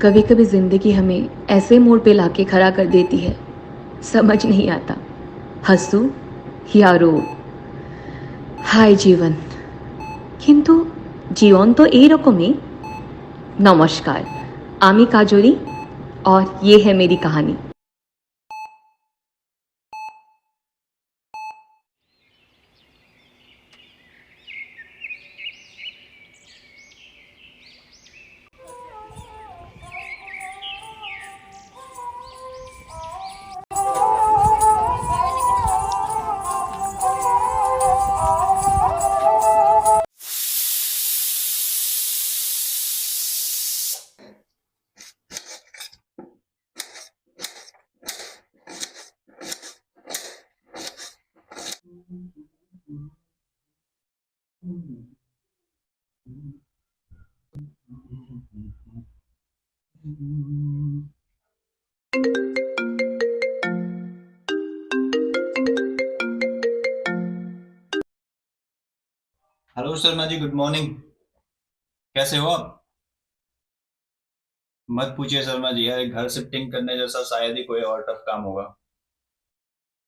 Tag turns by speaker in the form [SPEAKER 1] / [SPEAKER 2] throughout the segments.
[SPEAKER 1] कभी कभी जिंदगी हमें ऐसे मोड़ पे लाके खड़ा कर देती है, समझ नहीं आता हंसू या रो। হাই জীবন, কিন্তু জীবন তো এইরকমই। নমস্কার, আমি কাজরি और ये है मेरी कहानी।
[SPEAKER 2] Hello Sharma ji, good morning. कैसे हो आप? मत पूछिए शर्मा जी, यार घर शिफ्टिंग करने जैसा शायद ही कोई और टफ काम होगा,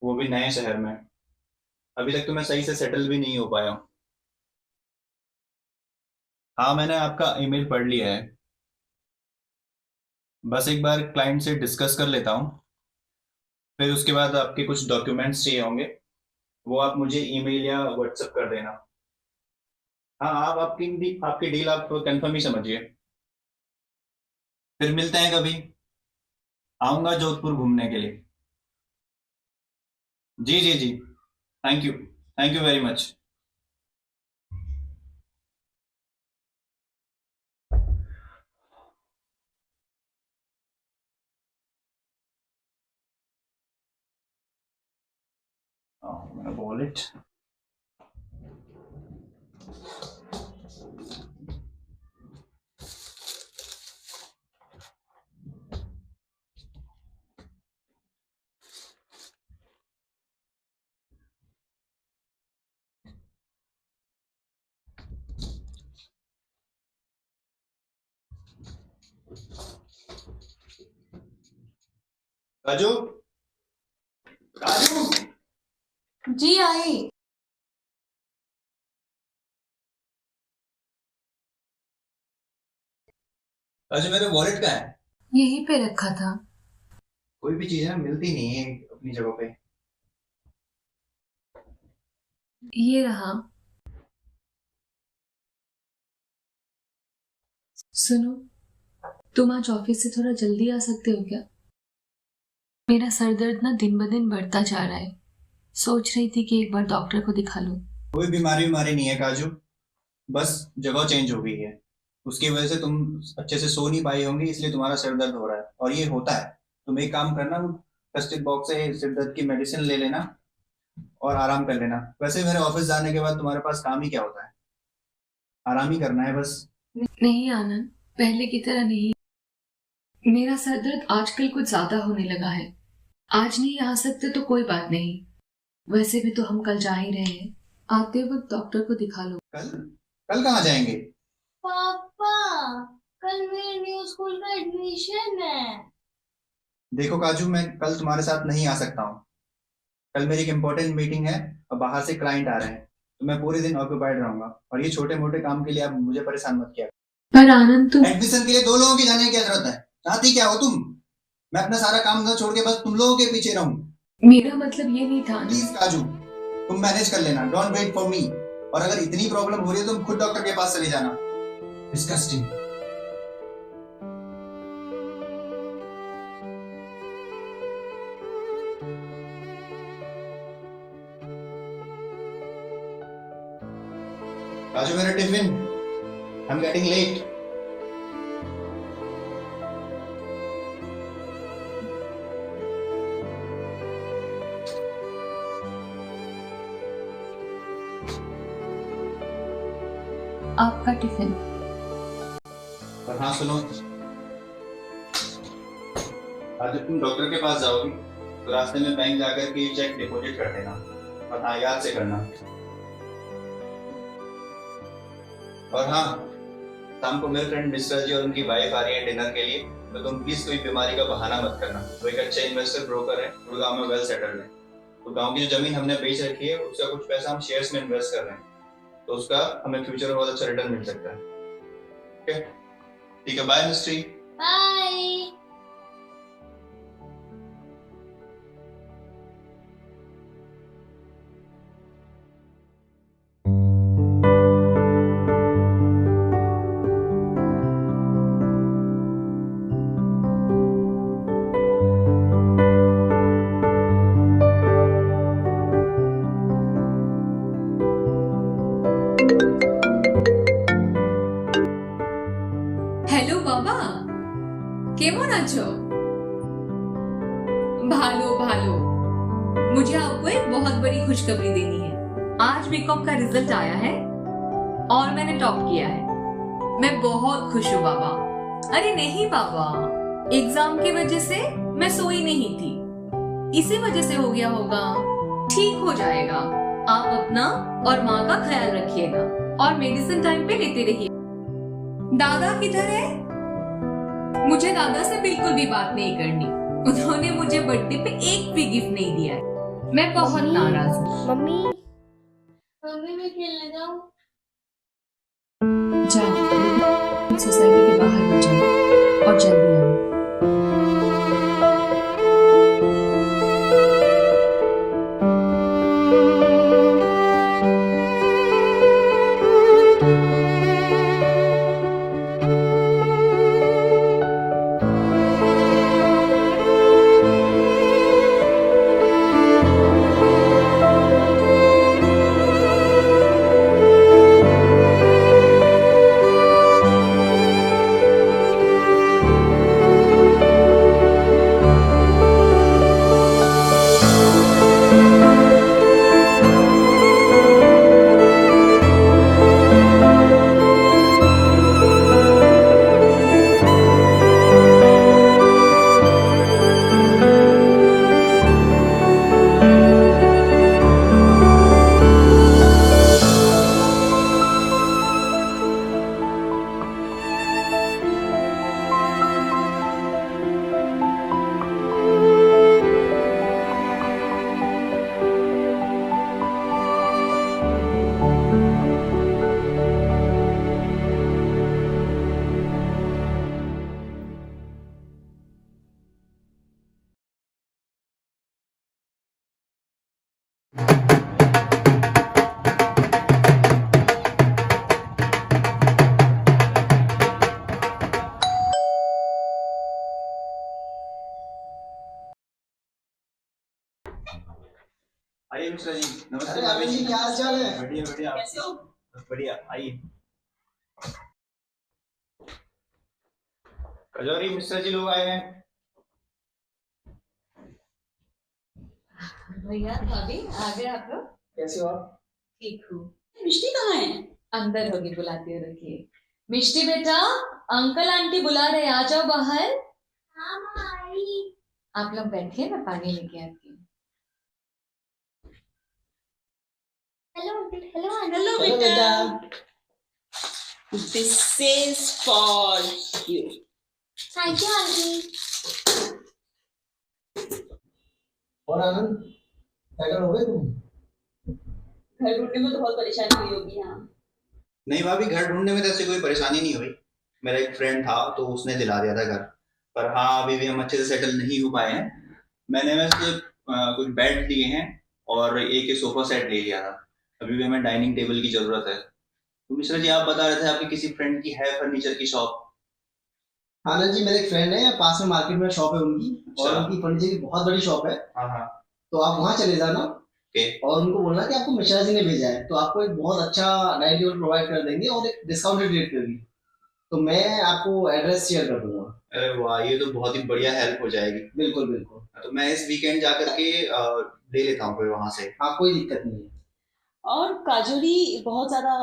[SPEAKER 2] वो भी नए शहर में। अभी तक तो मैं सही से सेटल भी नहीं हो पाया हूँ। हाँ, मैंने आपका ईमेल पढ़ लिया है। बस एक बार क्लाइंट से डिस्कस कर लेता हूँ, फिर उसके बाद आपके कुछ डॉक्यूमेंट्स चाहिए होंगे, वो आप मुझे ईमेल या व्हाट्सएप कर देना। हाँ, आप आपकी डील आप कंफर्म ही समझिए। फिर मिलते हैं कभी। आऊँगा जोधपुर घूमने के लिए। जी जी जी। Thank you very much. मेरा वॉलेट। राजू, राजू।
[SPEAKER 3] जी आई।
[SPEAKER 2] राजू, मेरे वॉलेट का है।
[SPEAKER 3] यहीं पे रखा था।
[SPEAKER 2] कोई भी चीज है मिलती नहीं है अपनी जगह पे।
[SPEAKER 3] ये रहा। सुनो, तुम आज ऑफिस से थोड़ा जल्दी आ सकते हो क्या? मेरा सर दर्द ना दिन ब दिन बढ़ता जा रहा है। सोच रही थी कि एक बार डॉक्टर को दिखा लूं।
[SPEAKER 2] कोई बीमारी बीमारी नहीं है काजू, बस जगह चेंज हो गई है। उसकी वजह से तुम अच्छे से सो नहीं पाई होंगी, इसलिए तुम्हारा सिर दर्द हो रहा है, और ये होता है। तुम एक काम करना, फर्स्ट एड बॉक्स से सिर दर्द की मेडिसिन ले लेना और आराम कर लेना। वैसे मेरे ऑफिस जाने के बाद तुम्हारे पास काम ही क्या होता है? आराम ही करना है बस।
[SPEAKER 3] नहीं आनंद, पहले की तरह नहीं। मेरा सर दर्द आजकल कुछ ज्यादा होने लगा है। आज नहीं आ सकते तो कोई बात नहीं। वैसे भी तो हम कल जा ही रहे हैं। आते वक्त डॉक्टर को दिखा लो।
[SPEAKER 2] कल? कल कहाँ जाएंगे?
[SPEAKER 4] पापा, कल मेरे न्यू स्कूल का एडमिशन है।
[SPEAKER 2] देखो काजू, मैं कल तुम्हारे साथ नहीं आ सकता हूँ। कल मेरी एक इम्पोर्टेंट मीटिंग है और बाहर से क्लाइंट आ रहे हैं, तो मैं पूरे दिन ऑक्यूपाइड रहूंगा, और ये छोटे मोटे काम के लिए आप मुझे परेशान मत किया।
[SPEAKER 3] पर आनंद तुम
[SPEAKER 2] एडमिशन के लिए दो लोगों की जाने की क्या जरूरत है? चाहती क्या हो तुम? मैं अपना सारा काम ना छोड़ के बस तुम लोगों के पीछे रहूं?
[SPEAKER 3] मेरा मतलब ये नहीं था
[SPEAKER 2] प्लीज
[SPEAKER 3] आनंद।
[SPEAKER 2] काजू, तुम मैनेज कर लेना, डोंट वेट फॉर मी। और अगर इतनी प्रॉब्लम हो रही है तो तुम खुद डॉक्टर के पास चले जाना। डिस्गस्टिंग। काजू, मेरा tiffin, I am getting late.
[SPEAKER 3] आपका टिफिन।
[SPEAKER 2] और हाँ सुनो, आज जब तुम डॉक्टर के पास जाओगी तो रास्ते में बैंक जाकर के चेक डिपॉजिट कर देना, और हाँ याद से करना। और हाँ, शाम को मेरे फ्रेंड मिश्रा जी और उनकी वाइफ आ रही है डिनर के लिए, तो तुम प्लीज कोई बीमारी का बहाना मत करना। वो एक अच्छा इन्वेस्टर ब्रोकर है, गुड़गांव में वेल सेटल्ड है। तो गांव की जो जमीन हमने बेच रखी है उसका कुछ पैसा हम शेयर्स में इन्वेस्ट कर रहे हैं, तो उसका हमें फ्यूचर में बहुत अच्छा रिटर्न मिल सकता है। ओके ठीक है, बाय मिस्ट्री।
[SPEAKER 4] बाय।
[SPEAKER 3] হ্যালো বাবা, কেমন আছো? ভালো ভালো। मुझे आपको एक बहुत बड़ी खुशखबरी देनी है। आज बीकॉम का रिजल्ट आया है और मैंने टॉप किया है। मैं बहुत खुश हूँ बाबा। अरे नहीं बाबा, एग्जाम की वजह से मैं सोई नहीं थी, इसी वजह से हो गया होगा। ठीक हो जाएगा। आप अपना और माँ का ख्याल रखिएगा और मेडिसिन टाइम पे लेते रहिए। दादा किधर है? मुझे दादा से बिल्कुल भी बात नहीं करनी। उन्होंने मुझे बर्थडे पे एक भी गिफ्ट नहीं दिया है। मैं बहुत नाराज हूँ।
[SPEAKER 4] मम्मी मम्मी मैं खेलने जाऊँ?
[SPEAKER 3] जाओ, सोसाइटी के बाहर हो जाओ और जल्दी आओ।
[SPEAKER 2] आइए मिश्रा जी। नमस्ते
[SPEAKER 5] अरे
[SPEAKER 2] भाभी
[SPEAKER 5] अरुण जी, क्या हाल चाल है?
[SPEAKER 2] बढ़िया बढ़िया।
[SPEAKER 5] कैसे हो?
[SPEAKER 2] बस बढ़िया। आइए। कजौरी मिश्रा जी लोग आए हैं।
[SPEAKER 3] भैया भाभी आ गए आप लोग?
[SPEAKER 5] कैसे हो आप?
[SPEAKER 3] ठीक हूँ।
[SPEAKER 5] मिष्टी कहाँ है?
[SPEAKER 3] अंदर होगी, बुलाती हो रखिए। मिष्टी बेटा, अंकल आंटी बुला रहे, आ जाओ बाहर।
[SPEAKER 4] हाँ माई।
[SPEAKER 3] आप लोग बैठिए, मैं पानी लेके आती हूँ।
[SPEAKER 4] Hello uncle, hello aunty.
[SPEAKER 5] Hello
[SPEAKER 2] hello
[SPEAKER 5] बेटा, this is for you.
[SPEAKER 4] Thank you aunty.
[SPEAKER 5] और आनंद, सेटल हो गए तुम? घर ढूंढने में तो बहुत परेशानी हुई होगी। हाँ,
[SPEAKER 2] नहीं भाभी, घर ढूंढने में तो ऐसी कोई परेशानी नहीं हुई। मेरा एक फ्रेंड था तो उसने दिला दिया था घर। पर हाँ, अभी भी हम अच्छे से सेटल नहीं हो पाए हैं। मैंने वैसे कुछ बेड लिए हैं और एक सोफा सेट ले लिया था। अभी भी हमें डाइनिंग टेबल की जरूरत है। तो मिश्रा जी, आप बता रहे थे आपकी किसी फ्रेंड की है फर्नीचर की शॉप।
[SPEAKER 5] आनंद जी, मेरे एक फ्रेंड है, पास में मार्केट में शॉप है उनकी, और
[SPEAKER 2] अच्छा।
[SPEAKER 5] उनकी फर्नीचर की बहुत बड़ी शॉप है।
[SPEAKER 2] हाँ हाँ।
[SPEAKER 5] तो आप वहाँ चले जाना
[SPEAKER 2] ओके।
[SPEAKER 5] और उनको बोलना कि आपको मिश्रा जी ने भेजा है, तो आपको एक बहुत अच्छा डाइनिंग टेबल प्रोवाइड कर देंगे और एक डिस्काउंटेड रेट पे भी। तो मैं आपको एड्रेस शेयर कर दूंगा।
[SPEAKER 2] अरे वाह, ये तो बहुत ही बढ़िया हेल्प हो जाएगी।
[SPEAKER 5] बिल्कुल बिल्कुल।
[SPEAKER 2] तो मैं इस वीकेंड जा करके ले लेता हूँ फिर वहां से।
[SPEAKER 5] हाँ, कोई दिक्कत नहीं है।
[SPEAKER 6] और काजोरी बहुत ज्यादा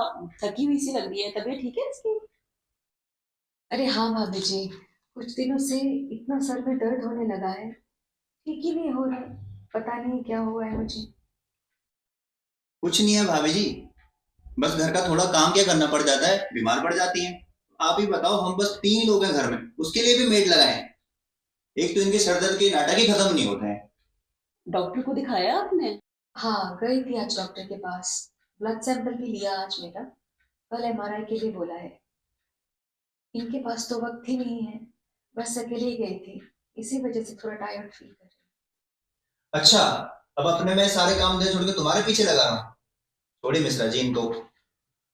[SPEAKER 6] थकी हुई सी लग रही है, तबीयत ठीक है इसकी?
[SPEAKER 3] अरे हाँ भाभी जी, कुछ दिनों से इतना सर में दर्द होने लगा है, ठीक ही नहीं हो रहा। पता नहीं क्या हुआ है मुझे।
[SPEAKER 2] कुछ नहीं है भाभी जी, बस घर का थोड़ा काम क्या करना पड़ जाता है, बीमार पड़ जाती हैं। आप ही बताओ, हम बस 3 लोग हैं घर में, उसके लिए भी मेड लगाए हैं। एक तो इनके सरदर्द के नाटक ही खत्म नहीं होते हैं।
[SPEAKER 6] डॉक्टर को दिखाया आपने?
[SPEAKER 3] हाँ, गई थी आज डॉक्टर के पास। ब्लड सैंपल भी लिया आज मेरा। कल एमआरआई के लिए बोला है। इनके पास तो वक्त ही नहीं है, बस अकेले ही गई थी, इसी वजह से थोड़ा टायर्ड फील कर रही
[SPEAKER 2] अच्छा, अब अपने मैं सारे काम दे छोड़ के तुम्हारे पीछे लगा रहा हूँ। छोड़ी मिश्रा जी इनको।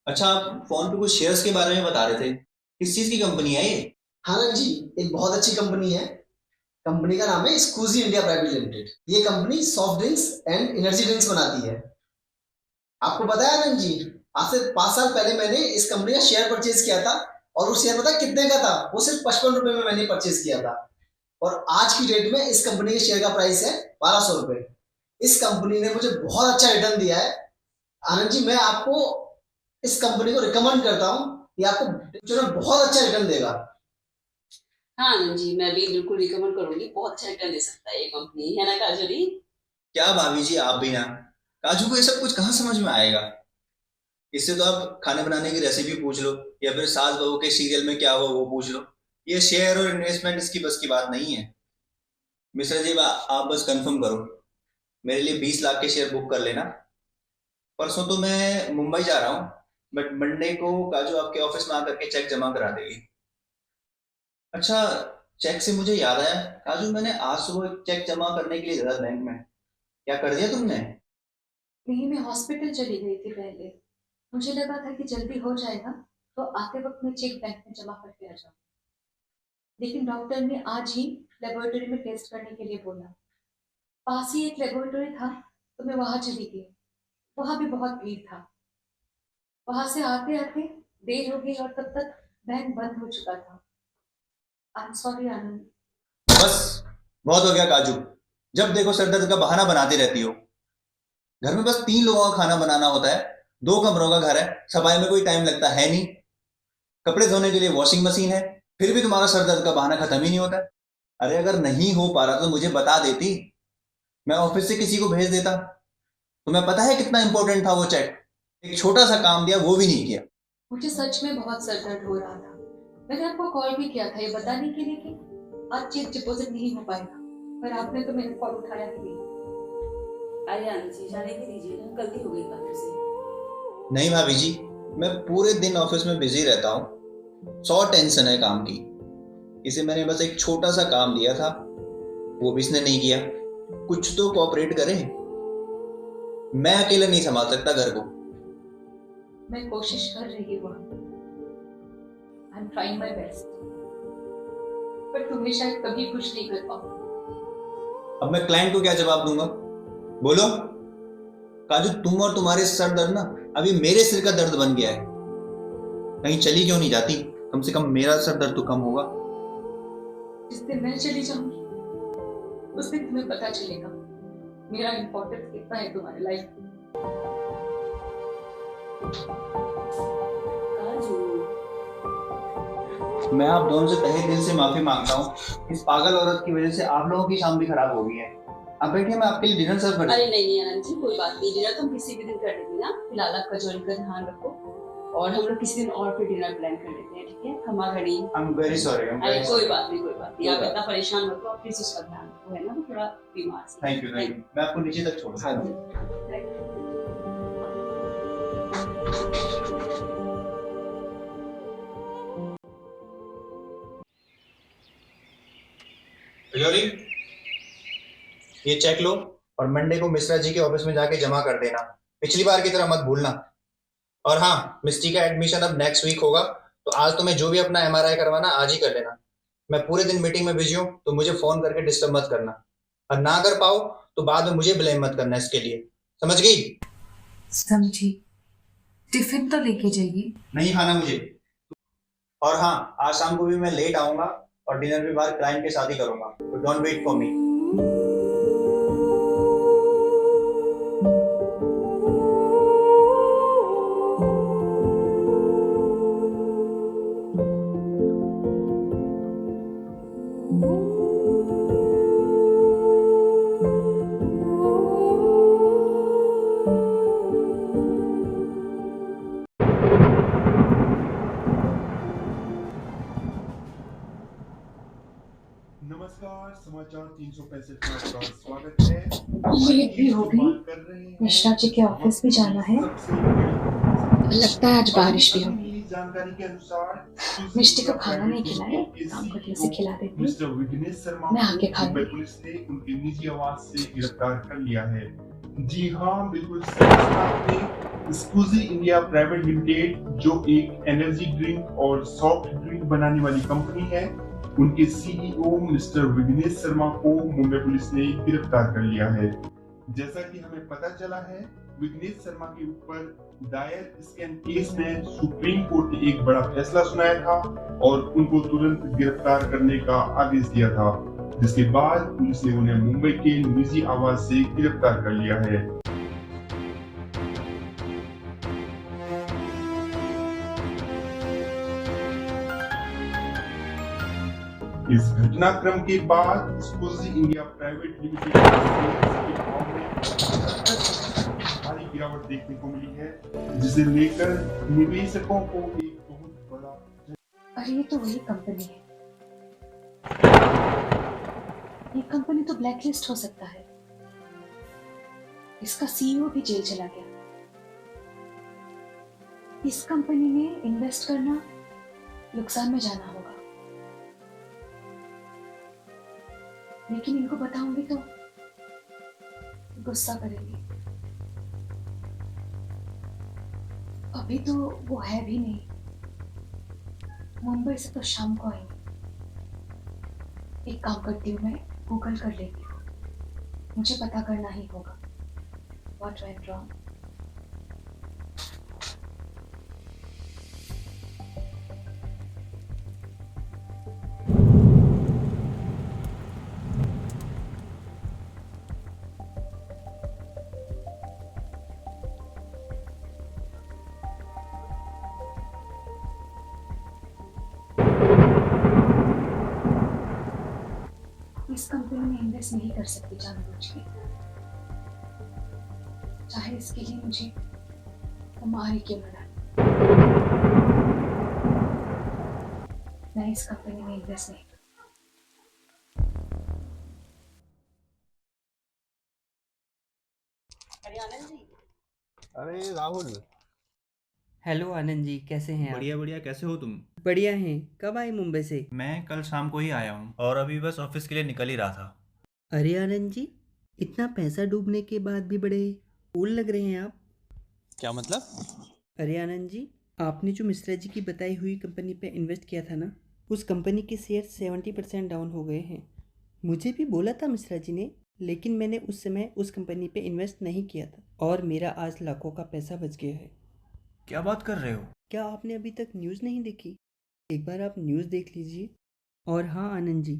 [SPEAKER 2] अच्छा, आप फोन पे कुछ शेयर्स के बारे में बता रहे थे, किस चीज की कंपनी है ये?
[SPEAKER 5] हाँ जी, एक बहुत अच्छी कंपनी है। कंपनी का नाम है स्कूजी इंडिया प्राइवेट लिमिटेड। ये company soft drinks and energy drinks बनाती है। आपको पता है आनंद जी, आज से 5 साल पहले मैंने इस कंपनी का शेयर परचेज किया था, और वो शेयर पता है कितने का था? वो सिर्फ 55 रुपए में मैंने परचेज किया था। और आज की डेट में इस कंपनी के शेयर का प्राइस है 1200 रुपए। इस कंपनी ने मुझे बहुत अच्छा रिटर्न दिया है। आनंद जी, मैं आपको इस कंपनी को रिकमेंड करता हूँ, ये आपको जो है बहुत अच्छा रिटर्न देगा।
[SPEAKER 6] हाँ आनंद जी, मैं भी बिल्कुल रिकमेंड करूंगी। बहुत अच्छा रिटर्न दे सकता है ये कंपनी, है ना काजोली?
[SPEAKER 2] क्या भाभी जी, आप भी ना, काजू को ये सब कुछ कहाँ समझ में आएगा। इससे तो आप खाने बनाने की रेसिपी पूछ लो, या फिर सास बहू के सीरियल में क्या हो वो पूछ लो। ये शेयर और इन्वेस्टमेंट इसकी बस की बात नहीं है। मिश्रा जी, आप बस कंफर्म करो, मेरे लिए 20 लाख के शेयर बुक कर लेना। परसों तो मैं मुंबई जा रहा हूँ, बट मंडे को काजू आपके ऑफिस में आकर के चेक जमा करा देगी। अच्छा, चेक से मुझे याद आया, काजू मैंने आज सुबह एक चेक जमा करने के लिए गया बैंक में, क्या कर दिया तुमने?
[SPEAKER 3] नहीं, मैं हॉस्पिटल चली गई थी पहले। मुझे लगा था कि जल्दी हो जाएगा, तो आते वक्त मैं चेक बैंक में जमा करके आ जाऊँ। लेकिन डॉक्टर ने आज ही लेबोरेटरी में टेस्ट करने के लिए बोला। पास ही एक लेबोरेटरी था, तो मैं वहां चली गई। वहां भी बहुत भीड़ था। वहां से आते आते देर हो गई, और तब तक बैंक बंद हो चुका था। आई एम सॉरी आनंद।
[SPEAKER 2] बस, बहुत हो गया काजू, जब देखो सर दर्द का बहाना बनाती रहती हो। घर में बस 3 लोगों का खाना बनाना होता है, 2 कमरों का घर है, सफाई में कोई टाइम लगता है नहीं, कपड़े धोने के लिए वॉशिंग मशीन है, फिर भी तुम्हारा सर दर्द का बहाना खत्म ही नहीं होता है। अरे अगर नहीं हो पा रहा तो मुझे बता देती, मैं ऑफिस से किसी को भेज देता। तुम्हें पता है कितना इंपॉर्टेंट था वो चेक? एक छोटा सा काम दिया, वो भी नहीं किया।
[SPEAKER 3] मुझे सच में बहुत सर दर्द हो रहा था। मैंने आपको कॉल भी किया था ये बताने के लिए कि आज चेक डिपॉजिट नहीं हो पाएगा, पर आपने तो मेरा कॉल उठाया ही नहीं।
[SPEAKER 6] अरे आनंद जी, जाने भी दीजिए ना, गलती हो गई गलती से।
[SPEAKER 2] नहीं भाभी जी, मैं पूरे दिन ऑफिस में बिजी रहता हूँ, 100 टेंशन है काम की। इसे मैंने बस एक छोटा सा काम दिया था, वो भी इसने नहीं किया। कुछ तो कोऑपरेट करे, मैं अकेले नहीं संभाल सकता घर को।
[SPEAKER 3] मैं कोशिश कर रही हूँ, I am trying my best, पर तुम्हें शायद कभी खुश नहीं कर पाऊँ।
[SPEAKER 2] अब मैं क्लाइंट को क्या जवाब दूंगा? बोलो काजू, तुम और तुम्हारे सर दर्द ना अभी मेरे सिर का दर्द बन गया है। कहीं चली क्यों नहीं जाती? कम से कम मेरा सर दर्द तो कम होगा।
[SPEAKER 3] जिस दिन मैं चली जाऊंगी, उस दिन तुम्हें पता चलेगा मेरा इम्पोर्टेंस कितना है तुम्हारे लाइफ में।
[SPEAKER 6] काजू,
[SPEAKER 2] मैं आप दोनों से तहे दिल से माफी मांगता हूँ, इस पागल औरत की वजह से आप लोगों की शाम भी खराब हो गई है। आप बैठिए, मैं आपके लिए डिनर सर्व कर।
[SPEAKER 6] अरे नहीं आनंद जी, कोई बात नहीं, डिनर तो हम किसी भी दिन कर लेंगे ना। फिलहाल आप कचौरी का ध्यान रखो, और हम लोग किसी दिन और फिर डिनर प्लान कर लेते हैं, ठीक है? खमा घड़ी।
[SPEAKER 2] I am very sorry.
[SPEAKER 6] अरे कोई बात नहीं, कोई बात नहीं, आप इतना परेशान मत हो, आप प्लीज उसका ध्यान रखो, है ना? वो थोड़ा बीमार से।
[SPEAKER 2] थैंक यू, मैं आपको नीचे तक छोड़।
[SPEAKER 5] हाँ जी।
[SPEAKER 2] तिजोरी, ये चेक लो और मंडे को मिश्रा जी के ऑफिस में जाके जमा कर देना। पिछली बार की तरह मत भूलना। और हाँ, मिस्टी का एडमिशन अब नेक्स्ट वीक होगा, तो आज तुम्हें जो भी अपना एमआरआई करवाना आज ही कर लेना। मैं पूरे दिन मीटिंग में बिजी हूँ, तो मुझे फोन करके डिस्टर्ब मत करना, और ना कर पाओ तो बाद में मुझे ब्लेम मत करना इसके लिए, समझ गई?
[SPEAKER 3] समझी। टिफिन तो लेके जाइए।
[SPEAKER 2] नहीं खाना मुझे। और हाँ, आज शाम को भी मैं लेट आऊंगा और डिनर भी बाहर क्लाइंट के साथ ही करूंगा, तो डोंट वेट फॉर मी।
[SPEAKER 7] 365 आपका स्वागत है।
[SPEAKER 3] लेट भी हो गई। मिश्रा जी के ऑफिस भी जाना है। लगता है आज बारिश भी होगी।
[SPEAKER 7] जानकारी के अनुसार
[SPEAKER 3] मिष्टी को खाना नहीं खिलाया, काम करने से खिला देती।
[SPEAKER 7] मिस्टर विघ्नेश शर्मा
[SPEAKER 3] मैं आके खा
[SPEAKER 7] मुंबई
[SPEAKER 3] लूंगी।
[SPEAKER 7] पुलिस ने उनके निजी आवास से गिरफ्तार कर लिया है। जी हाँ, बिल्कुल सही सुना आपने। स्कूजी इंडिया प्राइवेट लिमिटेड, जो एक एनर्जी ड्रिंक और सॉफ्ट ड्रिंक बनाने वाली कंपनी है, उनके सीईओ मिस्टर विघ्नेश शर्मा को मुंबई पुलिस ने गिरफ्तार कर लिया है। जैसा कि हमें पता चला है, विघ्नेश शर्मा के ऊपर दायर स्कैम केस में सुप्रीम कोर्ट ने एक बड़ा फैसला सुनाया था और उनको तुरंत गिरफ्तार करने का आदेश दिया था, जिसके बाद पुलिस ने उन्हें मुंबई के निजी आवास से गिरफ्तार कर लिया है। इस घटनाक्रम के बाद स्कूजी इंडिया प्राइवेट लिमिटेड के भाव में भारी गिरावट देखने को मिली है, जिसे लेकर निवेशकों को एक बहुत बड़ा।
[SPEAKER 3] अरे ये तो वही कंपनी है। ये कंपनी तो ब्लैकलिस्ट हो सकता है। इसका सीईओ भी जेल चला गया। इस कंपनी में इन्वेस्ट करना नुकसान में जाना होगा, लेकिन इनको बताऊंगी तो गुस्सा करेंगे। अभी तो वो है भी नहीं, मुंबई से तो शाम को आएंगे। एक काम करती हूँ, मैं गूगल कर लेती हूँ, मुझे पता करना ही होगा व्हाट वेंट रॉन्ग। इस कंपनी में इन्वेस्ट नहीं कर सकती जानबूझ के, चाहे इसके लिए मुझे हमारी क्यों न डाले। मैं इस कंपनी में इन्वेस्ट नहीं करूँ।
[SPEAKER 6] अरे आनंद जी,
[SPEAKER 2] अरे राहुल,
[SPEAKER 8] हेलो आनंद जी, कैसे हैं आप?
[SPEAKER 2] बढ़िया बढ़िया। कैसे हो तुम?
[SPEAKER 8] बढ़िया हैं। कब आए मुंबई से?
[SPEAKER 2] मैं कल शाम को ही आया हूँ और अभी बस ऑफिस के लिए निकल ही रहा था।
[SPEAKER 8] अरे आनंद जी, इतना पैसा डूबने के बाद भी बड़े कूल लग रहे हैं आप।
[SPEAKER 2] क्या मतलब?
[SPEAKER 8] अरे आनंद जी, आपने जो मिश्रा जी की बताई हुई कंपनी पे इन्वेस्ट किया था ना, उस कंपनी के शेयर 70% डाउन हो गए हैं। मुझे भी बोला था मिश्रा जी ने, लेकिन मैंने उस समय उस कंपनी पे इन्वेस्ट नहीं किया था और मेरा आज लाखों का पैसा बच गया है।
[SPEAKER 2] क्या बात कर रहे हो?
[SPEAKER 8] क्या आपने अभी तक न्यूज़ नहीं देखी? एक बार आप न्यूज़ देख लीजिए। और हाँ आनंद जी,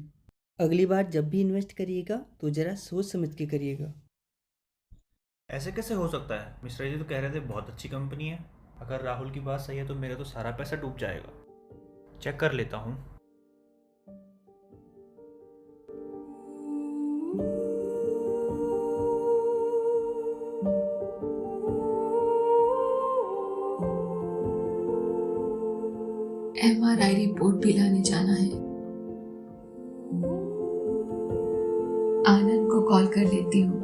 [SPEAKER 8] अगली बार जब भी इन्वेस्ट करिएगा तो ज़रा सोच समझ के करिएगा।
[SPEAKER 2] ऐसे कैसे हो सकता है? मिश्रा जी तो कह रहे थे बहुत अच्छी कंपनी है। अगर राहुल की बात सही है तो मेरा तो सारा पैसा डूब जाएगा। चेक कर लेता हूँ।
[SPEAKER 3] MRI रिपोर्ट भी लाने जाना है। आनंद को कॉल कर लेती हूँ।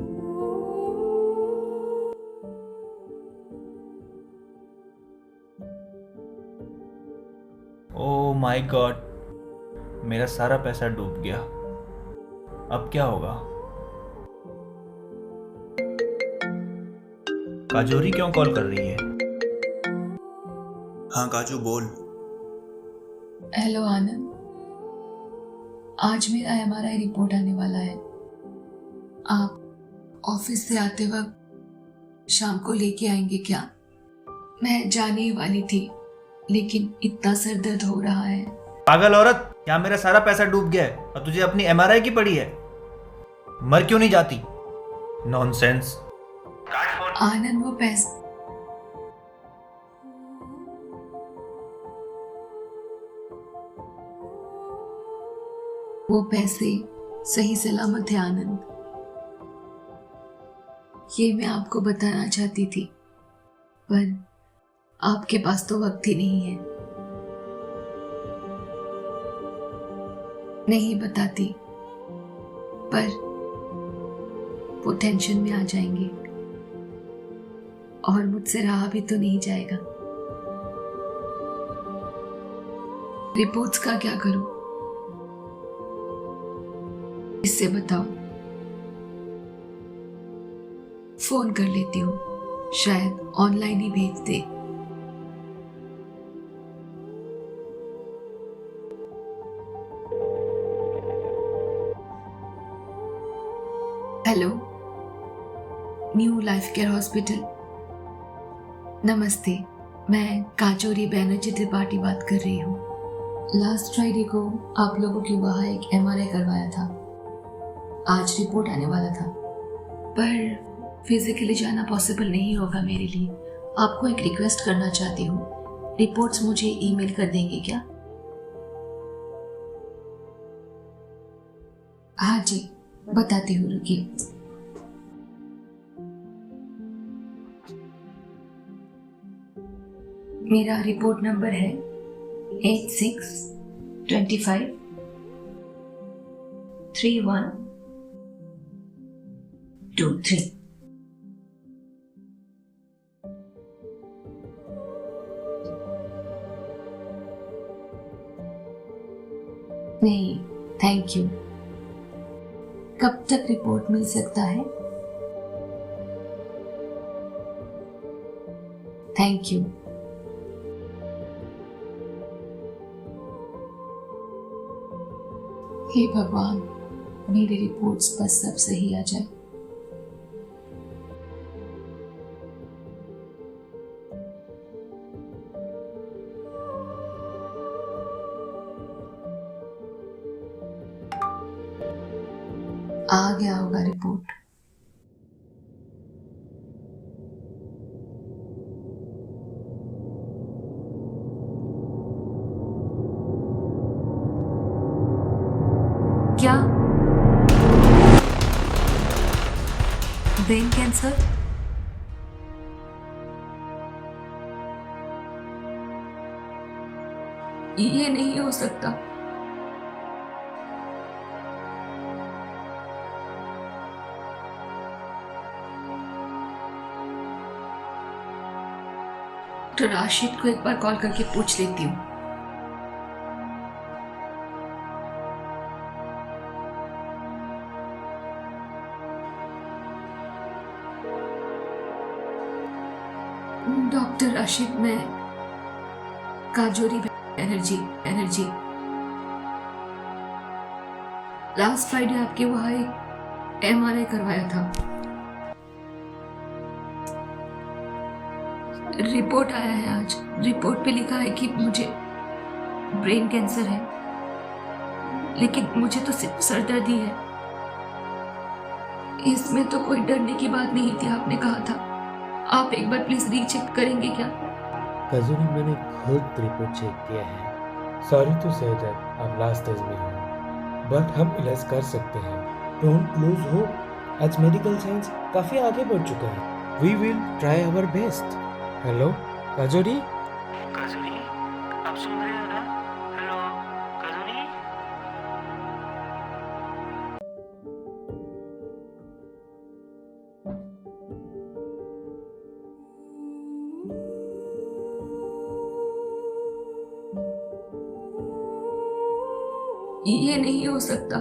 [SPEAKER 2] ओह माय गॉड, मेरा सारा पैसा डूब गया। अब क्या होगा? काजोरी क्यों कॉल कर रही है? हाँ काजू बोल।
[SPEAKER 3] हेलो आनंद, आज मेरा MRI रिपोर्ट आने वाला है। आप ऑफिस से आते वक्त शाम को लेके आएंगे क्या? मैं जाने ही वाली थी, लेकिन इतना सर दर्द हो रहा है।
[SPEAKER 2] पागल औरत, यहाँ मेरा सारा पैसा डूब गया है और तुझे अपनी MRI की पड़ी है। मर क्यों नहीं जाती? नॉनसेंस।
[SPEAKER 3] आनंद, वो पैसे सही सलामत है आनंद। ये मैं आपको बताना चाहती थी, पर आपके पास तो वक्त ही नहीं है। नहीं बताती, पर वो टेंशन में आ जाएंगे और मुझसे रहा भी तो नहीं जाएगा। रिपोर्ट्स का क्या करूं? इससे बताओ। फोन कर लेती हूँ, शायद ऑनलाइन ही भेज दे। Hello, new life care hospital. नमस्ते, मैं काजोरी बैनर्जी त्रिपाठी बात कर रही हूँ। लास्ट फ्राइडे को आप लोगों के वहाँ एक MRI करवाया था। आज रिपोर्ट आने वाला था, पर फिजिकली जाना पॉसिबल नहीं होगा मेरे लिए। आपको एक रिक्वेस्ट करना चाहती हूँ, रिपोर्ट्स मुझे ईमेल कर देंगे क्या? हाँ जी, बताती हूँ, रुकिए। मेरा रिपोर्ट नंबर है 8625 3123। नहीं, थैंक यू। कब तक रिपोर्ट मिल सकता है? Thank you. हे भगवान, मेरी रिपोर्ट्स बस सब सही आ जाए। आ गया होगा रिपोर्ट। क्या? Brain cancer? ये नहीं हो सकता। डॉक्टर राशिद को एक बार कॉल करके पूछ लेती हूँ। डॉक्टर राशिद, मैं काजोरी एनर्जी लास्ट फ्राइडे आपके वहां एक MRI करवाया था। रिपोर्ट आया है आज। रिपोर्ट पे लिखा है कि मुझे ब्रेन कैंसर है, लेकिन मुझे तो सिर्फ सरदर्दी है। इसमें तो कोई डरने की बात नहीं थी, आपने कहा था। आप एक बार प्लीज रीचेक करेंगे क्या?
[SPEAKER 9] काजोरी, मैंने खुद रिपोर्ट चेक किया है। सॉरी टू से दैट आप लास्ट स्टेज में हो, बट हम इलाज कर सकते हैं। Don't lose hope. आज मेडिकल साइंस काफी आगे बढ़ चुका है। We will try our best. Hello Kajori,
[SPEAKER 8] आप सुन रहे हो ना? हेलो काजोरी।
[SPEAKER 3] ये नहीं हो सकता।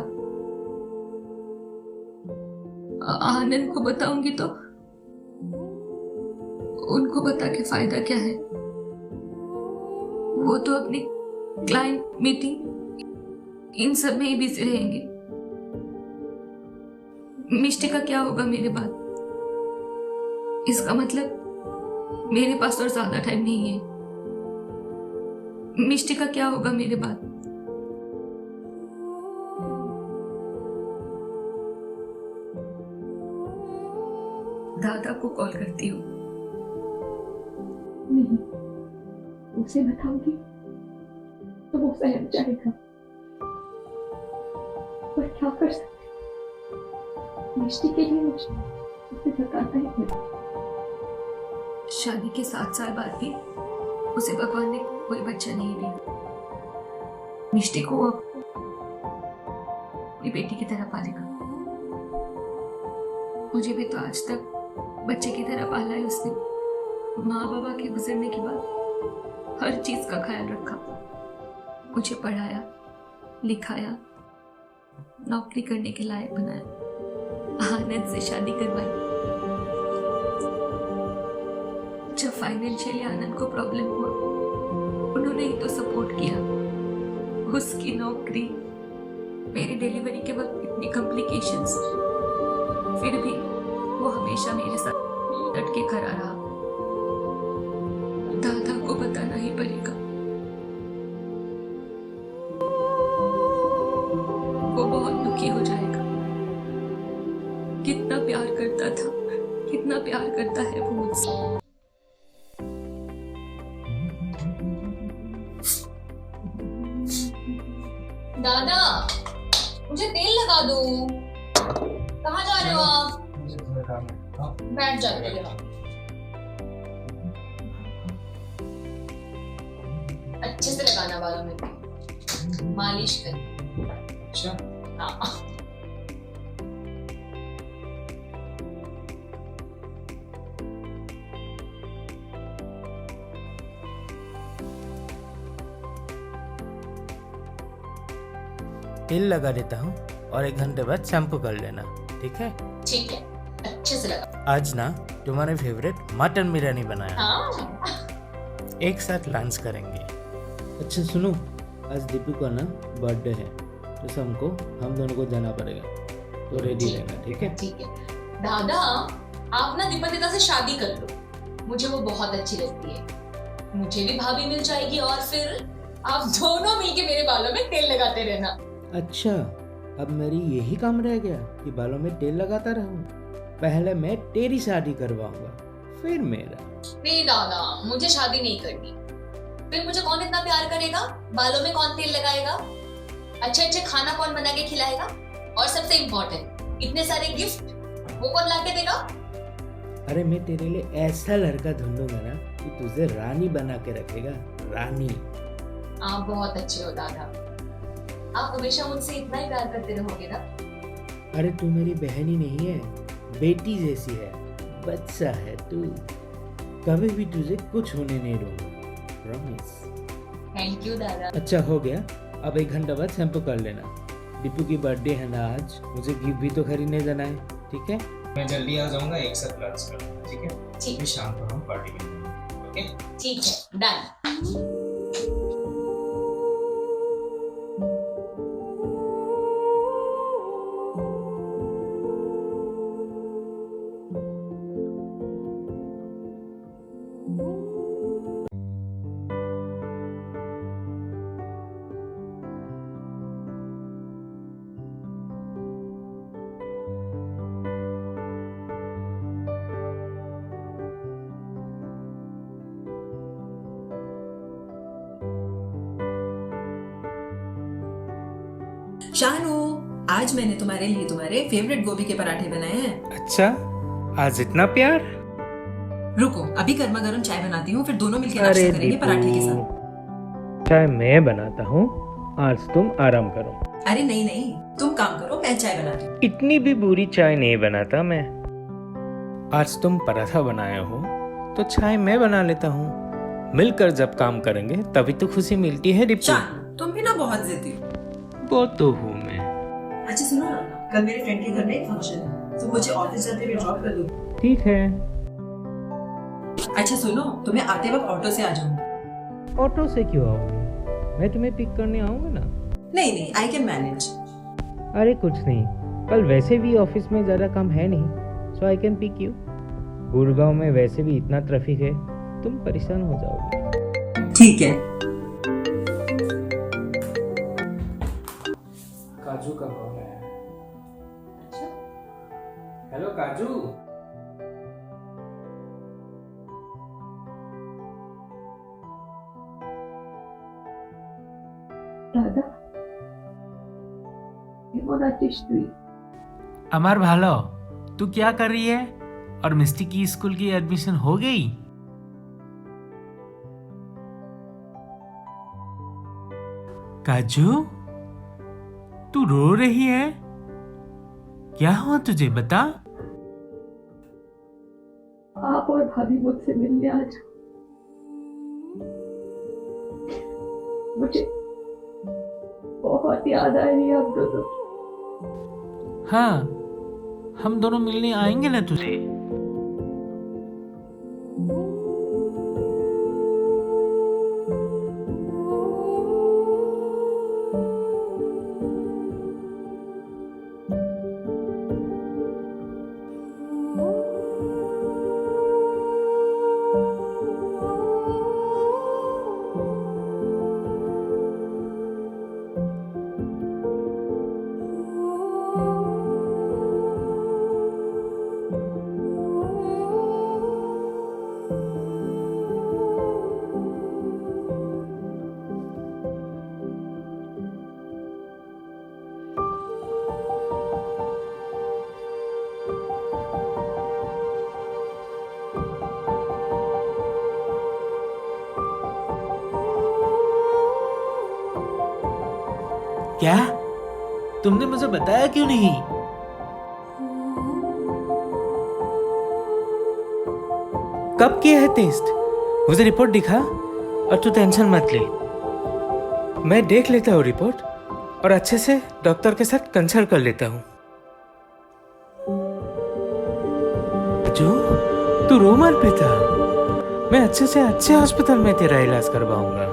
[SPEAKER 3] आनंद को बताऊंगी तो उनको बता के फायदा क्या है? वो तो अपनी क्लाइंट मीटिंग इन सब में ही बिजी रहेंगे। मिष्टी का क्या होगा मेरे बाद? इसका मतलब मेरे पास और ज्यादा टाइम नहीं है। मिष्टी का क्या होगा मेरे बाद? दादा को कॉल करती हूँ।
[SPEAKER 1] नहीं, उसे बताऊंगी तो वो सहम जाएगा, पर क्या कर सकते? मिष्टी के लिए मुझे उसे बताना ही पड़ा।
[SPEAKER 3] शादी के 7 साल बाद भी उसे भगवान ने कोई बच्चा नहीं दिया। मिष्टी को वो अपनी बेटी की तरह पालेगा। मुझे भी तो आज तक बच्चे की तरह पाला है उसने। माँ बाबा के गुजरने के बाद हर चीज का ख्याल रखा, मुझे पढ़ाया लिखाया, नौकरी करने के लायक बनाया, आनंद से शादी करवाई। जब फाइनेंशियली आनंद को प्रॉब्लम हुआ, उन्होंने ही तो सपोर्ट किया। उसकी नौकरी, मेरी डिलीवरी के वक्त इतनी कॉम्प्लिकेशंस, फिर भी वो हमेशा मेरे साथ डट के खड़ा रहा। दादा को बताना ही पड़ेगा, वो बहुत दुखी हो जाएगा। कितना प्यार करता था, कितना प्यार करता है वो मुझसे।
[SPEAKER 4] दादा, मुझे तेल लगा दो। कहाँ जा रहे हो आप? बैठ जाते हो। अच्छे से लगाना बालों में, मालिश कर।
[SPEAKER 2] अच्छा,
[SPEAKER 4] हाँ।
[SPEAKER 9] तेल लगा देता हूँ और 1 घंटे बाद शैम्पू कर लेना, ठीक है?
[SPEAKER 4] ठीक है, अच्छे से लगा।
[SPEAKER 9] आज ना तुम्हारे फेवरेट मटन बिरयानी बनाया,
[SPEAKER 4] हाँ।
[SPEAKER 9] एक साथ लंच करेंगे। अच्छा सुनो, आज दीपू का ना बर्थडे है, तो शाम को हम दोनों को जाना पड़ेगा, तो रेडी रहना, ठीक है?
[SPEAKER 4] ठीक है। दादा, आप ना दीपक से शादी कर लो, मुझे वो बहुत अच्छी लगती है। मुझे भी भाभी मिल जाएगी और फिर आप दोनों मिलके मेरे बालों में तेल लगाते रहना।
[SPEAKER 9] अच्छा, अब मेरी यही काम रह गया कि बालों में तेल लगाता रहूं। पहले मैं तेरी शादी करवाऊंगा, फिर मेरा।
[SPEAKER 4] नहीं दादा, मुझे शादी नहीं करनी। फिर मुझे कौन इतना प्यार करेगा? बालों में कौन तेल लगाएगा? अच्छे अच्छे खाना कौन बना के खिलाएगा? और सबसे इम्पोर्टेंट, इतने सारे गिफ्ट वो कौन ला के देगा?
[SPEAKER 9] अरे मैं तेरे लिए ऐसा लड़का ढूंढूंगा ना कि तुझे रानी बना के रखेगा, रानी।
[SPEAKER 4] आप बहुत अच्छे हो दादा, आप हमेशा मुझसे इतना ही प्यार करते रहोगे ना?
[SPEAKER 9] अरे तू मेरी बहन ही नहीं है, बेटी जैसी है, बच्चा है तू। कभी भी तुझे कुछ होने नहीं दूंगा, प्रॉमिस।
[SPEAKER 4] थैंक यू दादा।
[SPEAKER 9] अच्छा हो गया, अब 1 घंटा बाद शैम्पू कर लेना। दीपू की बर्थडे है ना आज, मुझे गिफ्ट भी तो खरीदने जाना है, ठीक है?
[SPEAKER 2] मैं जल्दी आ जाऊंगा, एक साथ लंच करूंगा, ठीक है?
[SPEAKER 4] ठीक।
[SPEAKER 2] फिर शाम को हम पार्टी करेंगे, ओके?
[SPEAKER 4] ठीक है, डन।
[SPEAKER 10] शानू, आज मैंने तुम्हारे लिए तुम्हारे फेवरेट गोभी के पराठे बनाए हैं।
[SPEAKER 9] अच्छा, आज इतना प्यार?
[SPEAKER 10] रुको, अभी गर्मा गर्म चाय बनाती हूँ, फिर दोनों मिलकर नाश्ता करेंगे पराठे के साथ।
[SPEAKER 9] चाय मैं बनाता हूँ, आज तुम आराम करो।
[SPEAKER 10] अरे नहीं नहीं, तुम काम करो, मैं चाय बनाती हूँ।
[SPEAKER 9] इतनी भी बुरी चाय नहीं बनाता मैं। आज तुम पराठा बनाए हो तो चाय मैं बना लेता हूँ। मिलकर जब काम करेंगे तभी तो खुशी मिलती है दीपू।
[SPEAKER 10] शान, तुम भी ना बहुत जिद्दी हो।
[SPEAKER 9] वो तो हूँ मैं।
[SPEAKER 10] अच्छा सुनो ना, कल मेरे फ्रेंड के घर में एक फंक्शन है, तुम मुझे ऑफिस जाते हुए ड्रॉप कर दो।
[SPEAKER 9] ठीक है।
[SPEAKER 10] अच्छा सुनो, तुम्हें आते वक्त ऑटो से आ जाऊंगी।
[SPEAKER 9] ऑटो से क्यों आओगे? मैं तुम्हें पिक करने आऊंगा ना।
[SPEAKER 10] नहीं नहीं, आई कैन मैनेज।
[SPEAKER 9] अरे कुछ नहीं, कल वैसे भी ऑफिस में ज़्यादा काम है नहीं, so I can pick you. Gurgaon में वैसे भी इतना ट्रैफिक है, तुम परेशान हो जाओगे।
[SPEAKER 10] ठीक है।
[SPEAKER 9] काजू का कॉल है। अच्छा, हेलो काजू।
[SPEAKER 3] दादा,
[SPEAKER 9] अमर भालो, तू क्या कर रही है? और मिस्टी की स्कूल की एडमिशन हो गई? काजू, तू रो रही है? क्या हुआ तुझे, बता।
[SPEAKER 3] आप और भाभी मुझसे मिलने आ जाओ। मुझे बहुत याद आ रही है आप दोनों।
[SPEAKER 9] हाँ, हम दोनों मिलने आएंगे ना तुझे। क्या? तुमने मुझे बताया क्यों नहीं? कब किया है टेस्ट? मुझे रिपोर्ट दिखा। और तू टेंशन मत ले, मैं देख लेता हूँ रिपोर्ट और अच्छे से डॉक्टर के साथ कंसल्ट कर लेता हूँ। जो तू रो मत बेटा, मैं अच्छे से अच्छे हॉस्पिटल में तेरा इलाज करवाऊंगा।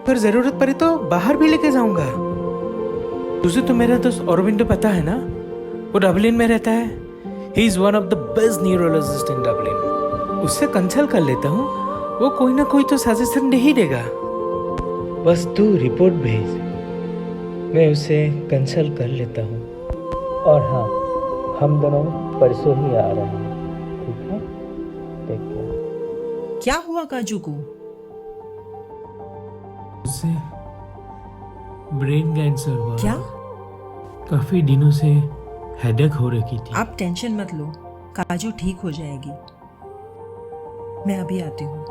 [SPEAKER 9] फिर जरूरत पड़ी तो बाहर भी लेके जाऊंगा। तुझे तो मेरा दोस्त अरविंद पता है ना, वो डबलिन में रहता है। He is one of the best neurologist in Dublin. उससे कंसल्ट कर लेता हूँ, वो कोई ना कोई तो सजेशन दे ही देगा। बस तू रिपोर्ट भेज, मैं उसे कंसल्ट कर लेता हूँ। और हाँ, हम दोनों परसों ही आ रहे हैं, ठीक है? Take care.
[SPEAKER 10] क्या हुआ काजू को?
[SPEAKER 9] उसे ब्रेन कैंसर हुआ।
[SPEAKER 10] क्या?
[SPEAKER 9] काफी दिनों से हेडेक हो रही थी।
[SPEAKER 10] आप टेंशन मत लो, काजू ठीक हो जाएगी। मैं अभी आती हूँ।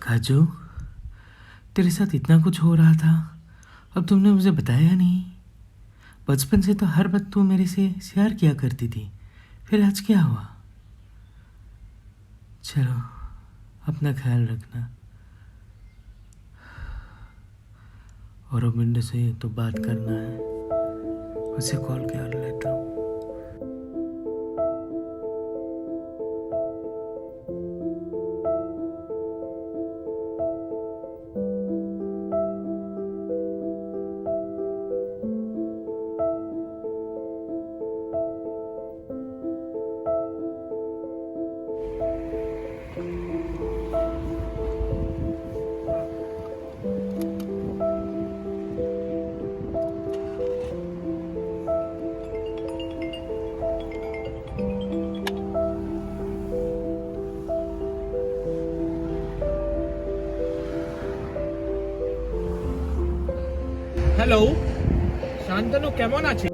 [SPEAKER 9] काजू, तेरे साथ इतना कुछ हो रहा था और तुमने मुझे बताया नहीं। बचपन से तो हर बात तू मेरे से शेयर किया करती थी, फिर आज क्या हुआ? चलो, अपना ख्याल रखना। और अरविंद से तो बात करना है, उसे कॉल कर लेता हूँ।
[SPEAKER 11] হ্যালো, শান্তনু কেমন আছে?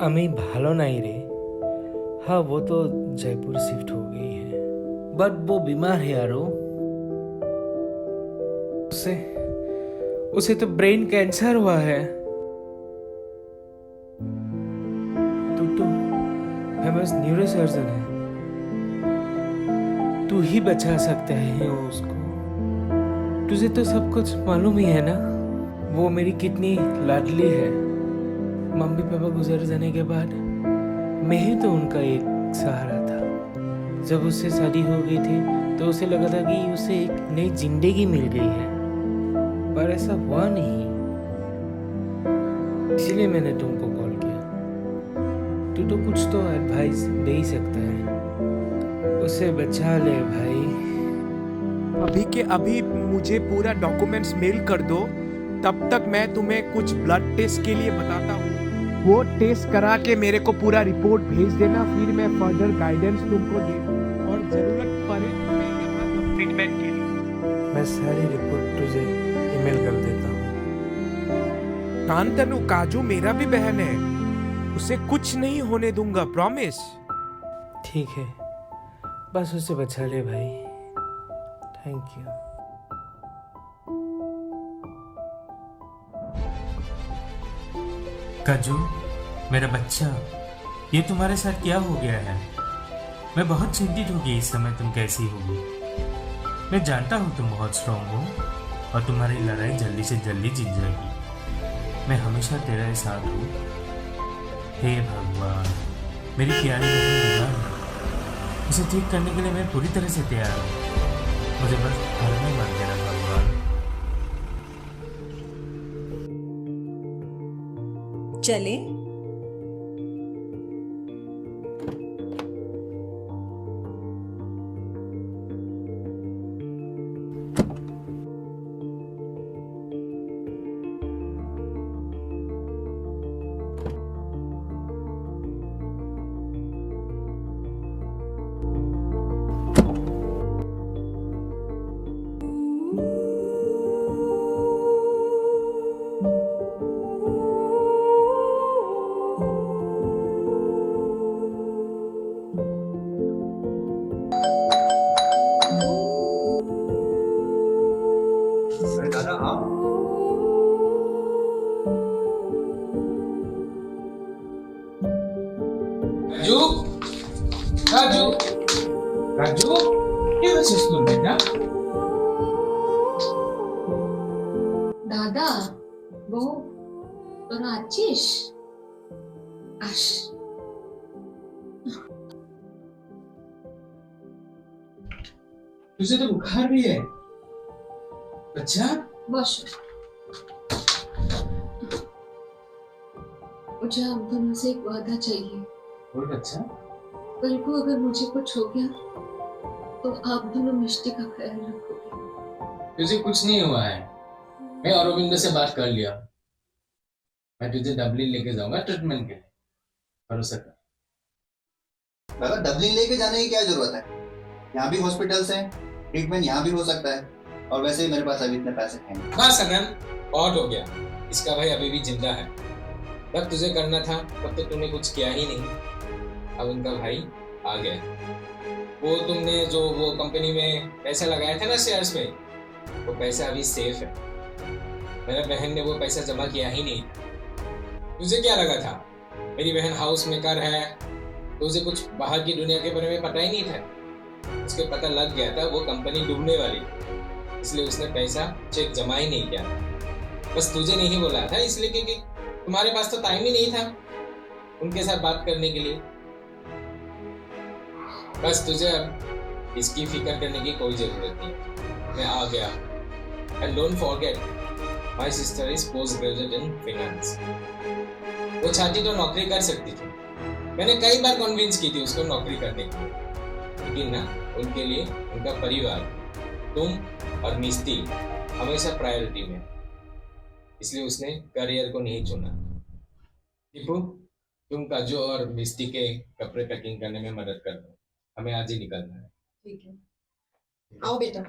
[SPEAKER 9] আমি ভালো নাই রে। हाँ, वो तो जयपुर शिफ्ट हो गई है, बट वो बीमार है यारो। उसे तो ब्रेन कैंसर हुआ है। तू तो फेमस न्यूरोसर्जन है, तू ही बचा सकता है उसको। तुझे तो सब कुछ मालूम ही है ना, वो मेरी कितनी लाडली है। मम्मी पापा गुजर जाने के बाद मैं ही तो उनका एक सहारा था। जब उससे शादी हो गई थी तो उसे लगा था कि उसे एक नई जिंदगी मिल गई है, पर ऐसा हुआ नहीं। इसलिए मैंने तुमको कॉल किया। तू तो कुछ तो एडवाइस दे ही सकता है, उसे बचा ले भाई।
[SPEAKER 11] अभी के अभी मुझे पूरा डॉक्यूमेंट्स मेल कर दो, तब तक मैं तुम्हें कुछ ब्लड टेस्ट के लिए बताता हूँ। वो टेस्ट करा के मेरे को पूरा रिपोर्ट भेज देना, फिर मैं फर्दर गाइडेंस तुमको दे दूँ और जरूरत पड़े तो मैं यहाँ ट्रीटमेंट के लिए।
[SPEAKER 9] मैं सारी रिपोर्ट तुझे ईमेल कर देता हूँ।
[SPEAKER 11] कांतनु, काजू मेरा भी बहन है, उसे कुछ नहीं होने दूंगा, प्रॉमिस।
[SPEAKER 9] ठीक है, बस उसे बचा ले भाई। Thank you.
[SPEAKER 12] काजू, मेरा बच्चा, ये तुम्हारे साथ क्या हो गया है? मैं बहुत चिंतित हो गई इस समय, तुम कैसी होगी। मैं जानता हूँ तुम बहुत स्ट्रांग हो और तुम्हारी लड़ाई जल्दी से जल्दी जीत जाएगी। मैं हमेशा तेरे साथ हूँ। हे भगवान, मेरी प्यारी बहन बीमार है, इसे ठीक करने के लिए मैं पूरी तरह से तैयार हूँ। मुझे बस घर में मत देना भगवान।
[SPEAKER 10] चले।
[SPEAKER 2] अरे दादा आप
[SPEAKER 12] राजू, राजू, राजू, क्या बच्चे तुम बेटा?
[SPEAKER 3] दादा, वो তোরা আছিস? আস।
[SPEAKER 12] तुझे तो बुखार भी है। अच्छा,
[SPEAKER 3] बस। मुझे आप दोनों से एक वादा चाहिए।
[SPEAKER 12] बोल बच्चा।
[SPEAKER 3] कल को अगर मुझे कुछ हो गया तो आप दोनों मिष्टी का ख्याल रखोगे।
[SPEAKER 12] तुझे कुछ नहीं हुआ है। मैं औरबिंदो से बात कर लिया। मैं तुझे डबलिन लेके जाऊंगा ट्रीटमेंट के लिए। भरोसा कर।
[SPEAKER 2] दादा डबलिन लेके जाने की क्या जरूरत है? यहाँ भी हॉस्पिटल्स हैं, ट्रीटमेंट यहाँ भी हो सकता है, और वैसे ही मेरे पास अभी इतने पैसे हैं नहीं।
[SPEAKER 12] बस अनन, बहुत हो गया। इसका भाई अभी भी जिंदा है। तब तुझे करना था, तब तो तूने कुछ किया ही नहीं। अब उनका भाई आ गया। वो तुमने जो वो कंपनी में पैसा लगाया था ना शेयर्स में, वो पैसा अभी सेफ है। मेरे बहन ने वो पैसा जमा किया ही नहीं। तुझे क्या लगा था मेरी बहन हाउस मेकर है तो उसे कुछ बाहर की दुनिया के बारे में पता ही नहीं था? उसके पता लग गया था वो कंपनी डूबने वाली, इसलिए उसने पैसा चेक जमा ही नहीं किया। बस तुझे नहीं बोला था इसलिए क्योंकि तुम्हारे पास तो टाइम ही नहीं था उनके साथ बात करने के लिए। बस तुझे अब इसकी फिक्र करने की कोई जरूरत नहीं। मैं आ गया। And don't forget my sister is post graduate in finance. वो चाहती तो नौकरी कर सकती थी। मैंने कई बार कन्विंस की थी उसको नौकरी करने के लिए, लेकिन ना उनके लिए उनका परिवार, तुम और मिस्टी हमेशा प्रायोरिटी में, इसलिए उसने करियर को नहीं चुना। टीपू, तुम काजू और मिस्टी के कपड़े पैकिंग करने में मदद कर दो, हमें आज ही निकलना है।
[SPEAKER 6] ठीक है, आओ बेटा,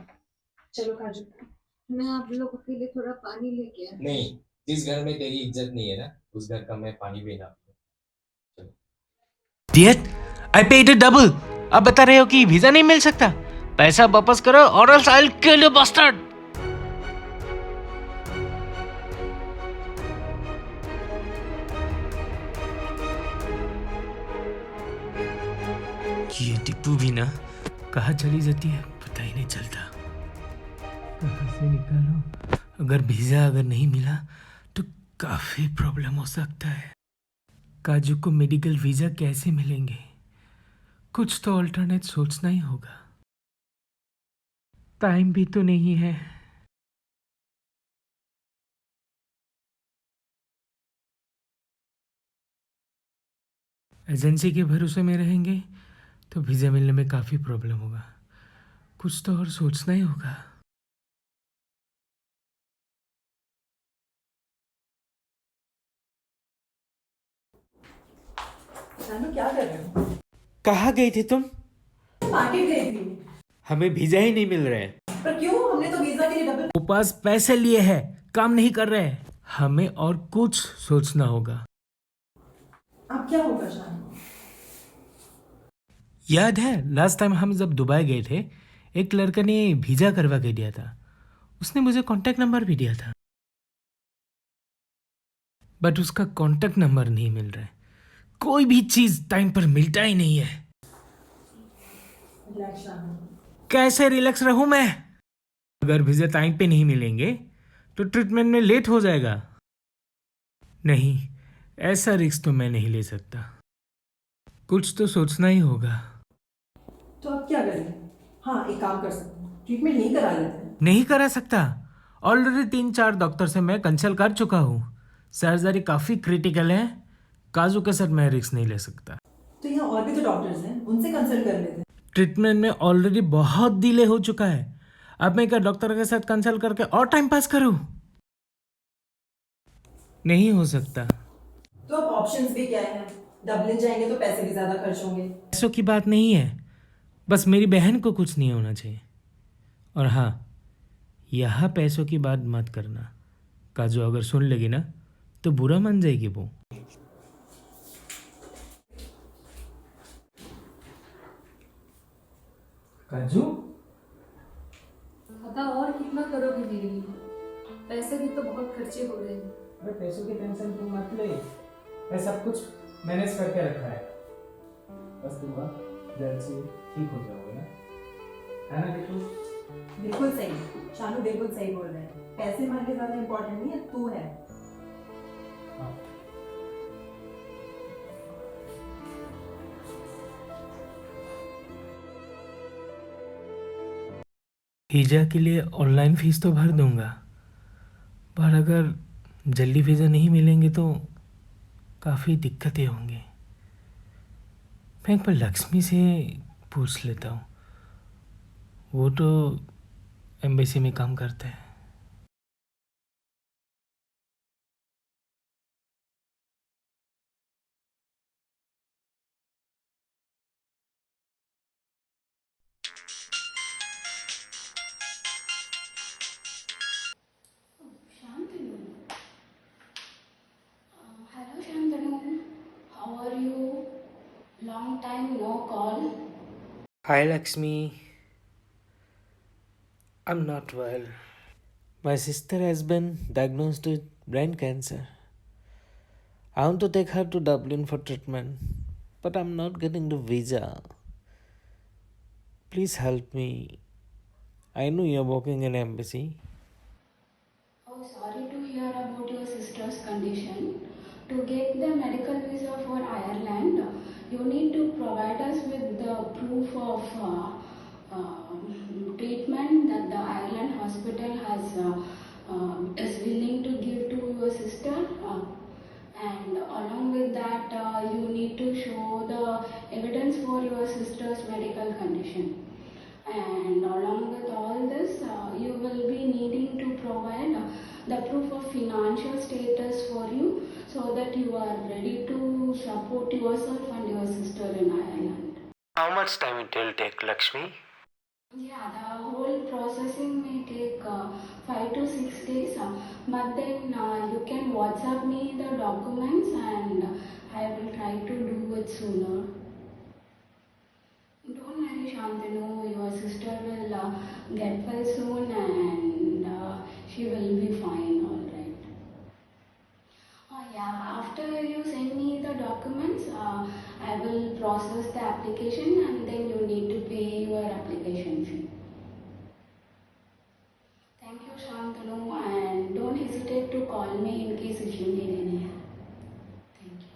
[SPEAKER 6] चलो काजू।
[SPEAKER 3] मैं आप लोगों के लिए थोड़ा पानी लेके आती हूँ।
[SPEAKER 12] नहीं, जिस घर में तेरी इज्जत नहीं है ना, उस घर का मैं पानी भी ना पीऊं।
[SPEAKER 13] Idiot! I paid it double. अब बता रहे हो कि वीजा नहीं मिल सकता? पैसा वापस करो और else I'll kill you bastard. ये टिप्पू भी ना कहाँ चली जाती है पता ही नहीं चलता। कहाँ से निकालो? अगर वीजा अगर नहीं मिला तो काफी प्रॉब्लम हो सकता है। काजू को मेडिकल वीजा कैसे मिलेंगे? कुछ तो अल्टरनेट सोचना ही होगा। टाइम भी तो नहीं है। एजेंसी के भरोसे में रहेंगे तो वीजा मिलने में काफी प्रॉब्लम होगा। कुछ तो और सोचना ही होगा।
[SPEAKER 10] शानू क्या कर रहे हो?
[SPEAKER 13] कहाँ गई थी तुम?
[SPEAKER 10] मार्केट गई थी।
[SPEAKER 13] हमें वीजा ही नहीं मिल रहा है।
[SPEAKER 10] पर क्यों? हमने तो वीजा के लिए डबल
[SPEAKER 13] वो पास पैसे लिए हैं, काम नहीं कर रहे हैं। हमें और कुछ सोचना होगा।
[SPEAKER 10] अब क्या होगा शानू?
[SPEAKER 13] याद है लास्ट टाइम हम जब दुबई गए थे, एक लड़का ने वीजा करवा के दिया था। उसने मुझे कांटेक्ट नंबर भी दिया था, बट उसका कांटेक्ट नंबर नहीं मिल रहा है। कोई भी चीज टाइम पर मिलता ही नहीं है।
[SPEAKER 10] रिलैक्स शानू।
[SPEAKER 13] कैसे रिलैक्स रहूं मैं? अगर वीजा टाइम पे नहीं मिलेंगे तो ट्रीटमेंट में लेट हो जाएगा। नहीं, ऐसा रिस्क तो मैं नहीं ले सकता। कुछ तो सोचना ही होगा।
[SPEAKER 10] तो अब क्या करें? हाँ, एक काम कर सकते हैं, ट्रीटमेंट नहीं करा लेते हैं।
[SPEAKER 13] नहीं करा सकता। ऑलरेडी 3-4 डॉक्टर से मैं कंसल्ट कर चुका हूँ। सर्जरी काफ़ी क्रिटिकल है। काजू के साथ मैं रिस्क नहीं ले सकता।
[SPEAKER 10] तो यहाँ और भी तो डॉक्टर्स हैं, उनसे कंसल्ट कर लेते हैं।
[SPEAKER 13] ट्रीटमेंट में ऑलरेडी बहुत डिले हो चुका है। अब मैं क्या डॉक्टर के साथ कंसल्ट करके और टाइम पास करूँ? नहीं हो सकता।
[SPEAKER 10] तो अब ऑप्शंस भी क्या है? डबलिन जाएंगे तो पैसे भी ज्यादा खर्च होंगे।
[SPEAKER 13] पैसों की बात नहीं है, बस मेरी बहन को कुछ नहीं होना चाहिए। और हाँ, यहाँ पैसों की बात मत करना। काजू अगर सुन लेगी ना तो बुरा मान जाएगी वो। काजू,
[SPEAKER 3] पापा और कितना करोगे मेरे लिए? पैसे भी तो बहुत खर्चे हो रहे हैं।
[SPEAKER 13] अरे पैसों की टेंशन तुम मत ले, मैं सब कुछ मैनेज करके रखा है। बस तुम जल्द से ठीक हो जाओगे ना, है ना? देखो
[SPEAKER 10] बिल्कुल सही शानू, बिल्कुल सही बोल रहे हैं। पैसे हमारे लिए ज्यादा इम्पोर्टेंट नहीं है, तू है।
[SPEAKER 13] वीजा के लिए ऑनलाइन फीस तो भर दूंगा, पर अगर जल्दी वीज़ा नहीं मिलेंगे तो काफ़ी दिक्कतें होंगी। मैं एक बार लक्ष्मी से पूछ लेता हूँ, वो तो एम्बेसी में काम करते हैं।
[SPEAKER 14] Hello Shantanu, how are you? Long time no call.
[SPEAKER 13] Hi Lakshmi, I'm not well. My sister has been diagnosed with brain cancer. I want to take her to Dublin for treatment, but I'm not getting the visa. Please help me. I know you're working in embassy.
[SPEAKER 14] Oh, sorry to hear about your sister's condition. To get the medical visa for Ireland, you need to provide us with the proof of treatment that the Ireland hospital is willing to give to your sister. And along with that, you need to show the evidence for your sister's medical condition. And along with all this, you will be needing to provide the proof of financial status for you so that you are ready to support yourself and your sister in Ireland.
[SPEAKER 13] How much time it will take, Lakshmi?
[SPEAKER 14] Yeah, the whole processing may take 5 to 6 days, but then you can WhatsApp me the documents and I will try to do it sooner. Don't worry, Shantanu, your sister will get well soon and she will be fine, alright. Oh yeah, after you send me the documents, I will process the application and then you need to pay your application fee. Thank you, Shantanu, and don't hesitate to call me in case if you need any help. Thank you.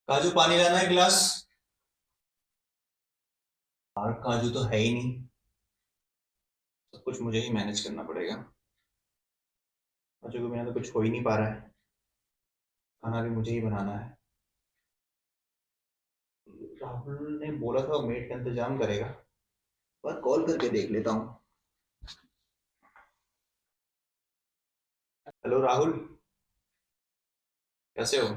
[SPEAKER 2] काजू पानी लाना है गिलास। और काजू तो है ही नहीं, सब कुछ मुझे ही मैनेज करना पड़ेगा। काजू के बिना तो कुछ हो ही नहीं पा रहा है। खाना भी मुझे ही बनाना है। राहुल ने बोला था वो मेड का इंतजाम करेगा, पर कॉल करके देख लेता हूँ। हेलो राहुल, कैसे हो?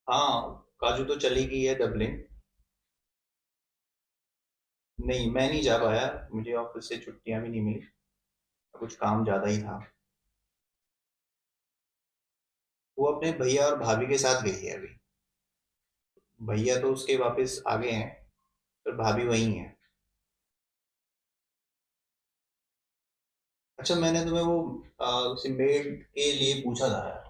[SPEAKER 2] हाँ, काजू तो चली गई है डबलिन। नहीं, मैं नहीं जा पाया, मुझे ऑफिस से छुट्टियां भी नहीं मिली, कुछ काम ज़्यादा ही था। वो अपने भैया और भाभी के साथ गई है अभी। भैया तो उसके वापस आ गए हैं, पर भाभी वहीं है। अच्छा, मैंने तुम्हें वो मेड के लिए पूछा था यार।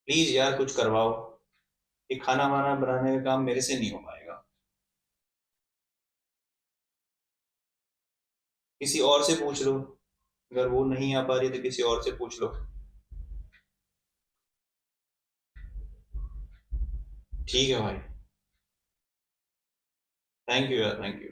[SPEAKER 2] प्लीज यार कुछ करवाओ, ये खाना वाना बनाने का काम मेरे से नहीं हो पाएगा। किसी और से पूछ लो, अगर वो नहीं आ पा रही तो किसी और से पूछ लो। ठीक है भाई, थैंक यू यार, थैंक यू।